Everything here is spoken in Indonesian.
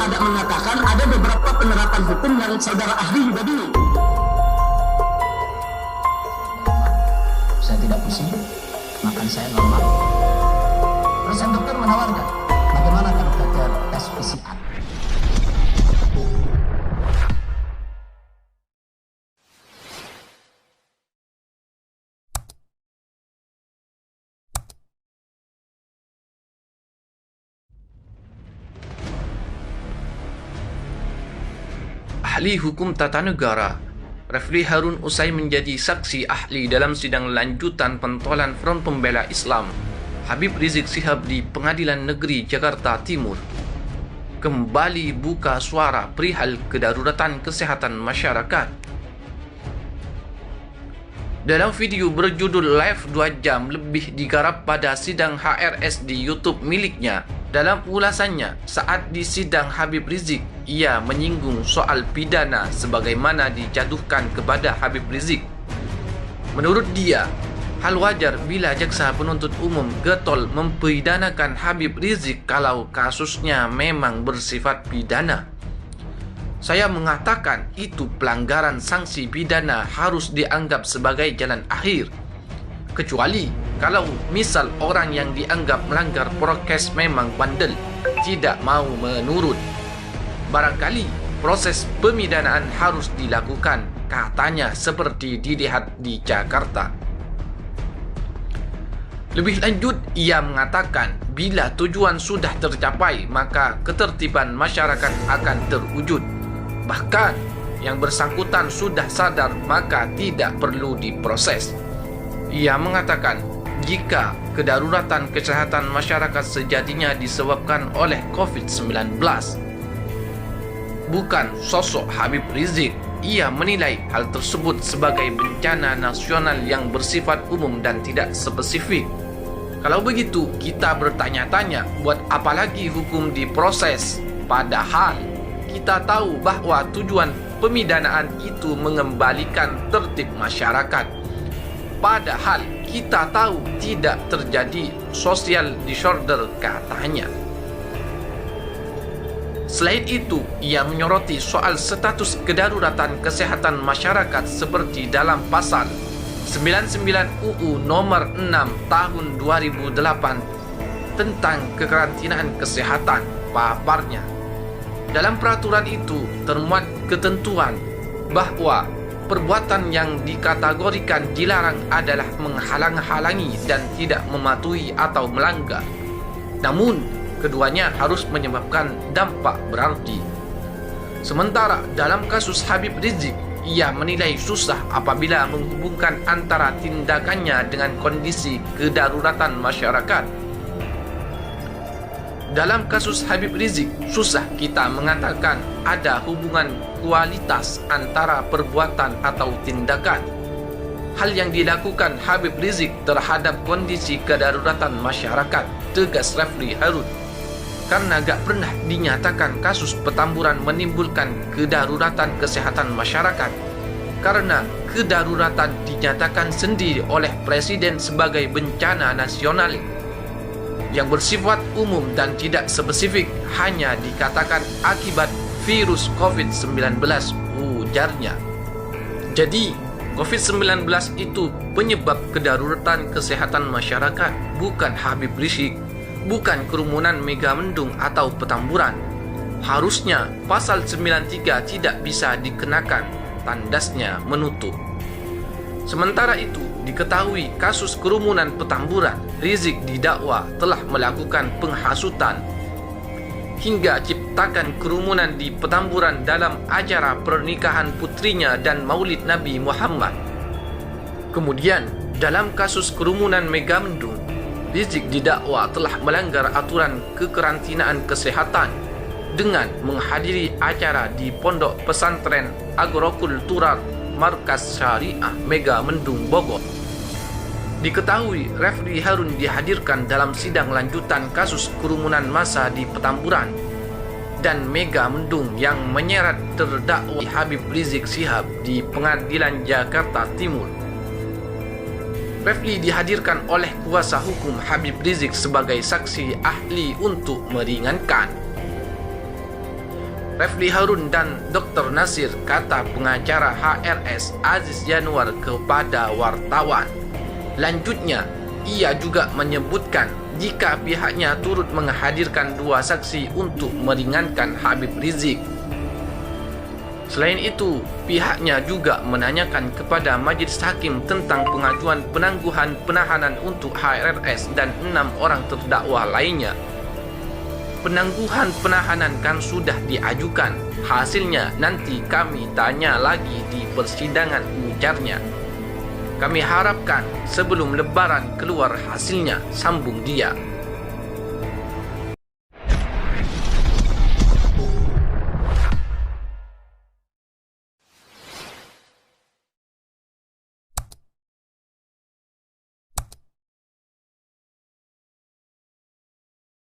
ada mengatakan ada beberapa penerapan hukum yang saudara ahli juga bingung. Saya tidak pusing, makan saya normal. Terus yang dokter menawarkan, bagaimana kalau kita tes PCR? Ahli hukum tata negara, Refli Harun usai menjadi saksi ahli dalam sidang lanjutan pentolan Front Pembela Islam Habib Rizik Syihab di Pengadilan Negeri Jakarta Timur, kembali buka suara perihal kedaruratan kesehatan masyarakat. Dalam video berjudul Live 2 jam lebih digarap pada sidang HRS di YouTube miliknya, dalam ulasannya saat di sidang Habib Rizik, ia menyinggung soal pidana sebagaimana dijatuhkan kepada Habib Rizik. Menurut dia, hal wajar bila jaksa penuntut umum getol mempidanakan Habib Rizik kalau kasusnya memang bersifat pidana. Saya mengatakan itu pelanggaran sanksi pidana harus dianggap sebagai jalan akhir. Kecuali kalau misal orang yang dianggap melanggar prokes memang bandel, tidak mau menurut. Barangkali proses pemidanaan harus dilakukan, katanya seperti dilihat di Jakarta. Lebih lanjut, ia mengatakan bila tujuan sudah tercapai, maka ketertiban masyarakat akan terwujud. Bahkan yang bersangkutan sudah sadar, maka tidak perlu diproses. Ia mengatakan jika kedaruratan kesehatan masyarakat sejatinya disebabkan oleh COVID-19, bukan sosok Habib Rizik, ia menilai hal tersebut sebagai bencana nasional yang bersifat umum dan tidak spesifik. Kalau begitu, kita bertanya-tanya, buat apa lagi hukum diproses? Padahal kita tahu bahwa tujuan pemidanaan itu mengembalikan tertib masyarakat. Padahal kita tahu tidak terjadi social disorder, katanya. Selain itu, ia menyoroti soal status kedaruratan kesehatan masyarakat seperti dalam pasal 99 UU nomor 6 tahun 2008 tentang kekarantinaan kesehatan. Paparnya, dalam peraturan itu termuat ketentuan bahwa perbuatan yang dikategorikan dilarang adalah menghalang-halangi dan tidak mematuhi atau melanggar. Namun, keduanya harus menyebabkan dampak berarti. Sementara dalam kasus Habib Rizik, ia menilai susah apabila menghubungkan antara tindakannya dengan kondisi kedaruratan masyarakat. Dalam kasus Habib Rizik, susah kita mengatakan ada hubungan kualitas antara perbuatan atau tindakan. Hal yang dilakukan Habib Rizik terhadap kondisi kedaruratan masyarakat, tegas Refli Harun. Karena gak pernah dinyatakan kasus Petamburan menimbulkan kedaruratan kesehatan masyarakat. Karena kedaruratan dinyatakan sendiri oleh Presiden sebagai bencana nasional yang bersifat umum dan tidak spesifik, hanya dikatakan akibat virus COVID-19, ujarnya. Jadi, COVID-19 itu penyebab kedaruratan kesehatan masyarakat, bukan Habib Rizik, bukan kerumunan Megamendung atau Petamburan. Harusnya pasal 93 tidak bisa dikenakan, tandasnya menutup. Sementara itu, diketahui kasus kerumunan Petamburan, Rizik didakwa telah melakukan penghasutan hingga ciptakan kerumunan di Petamburan dalam acara pernikahan putrinya dan Maulid Nabi Muhammad. Kemudian, dalam kasus kerumunan Megamendung, Rizik didakwa telah melanggar aturan kekarantinaan kesehatan dengan menghadiri acara di Pondok Pesantren Agrokultural Markas Syariah Megamendung Bogor. Diketahui Refli Harun dihadirkan dalam sidang lanjutan kasus kerumunan massa di Petamburan dan Megamendung yang menyeret terdakwa Habib Rizik Syihab di Pengadilan Jakarta Timur. Refli dihadirkan oleh kuasa hukum Habib Rizik sebagai saksi ahli untuk meringankan. Refli Harun dan Dr. Nasir, kata pengacara HRS Aziz Yanuar kepada wartawan. Lanjutnya, ia juga menyebutkan jika pihaknya turut menghadirkan 2 saksi untuk meringankan Habib Rizik. Selain itu, pihaknya juga menanyakan kepada Majelis Hakim tentang pengajuan penangguhan penahanan untuk HRS dan 6 orang terdakwa lainnya. Penangguhan penahanan kan sudah diajukan, hasilnya nanti kami tanya lagi di persidangan, ujarnya. Kami harapkan sebelum Lebaran keluar hasilnya, sambung dia.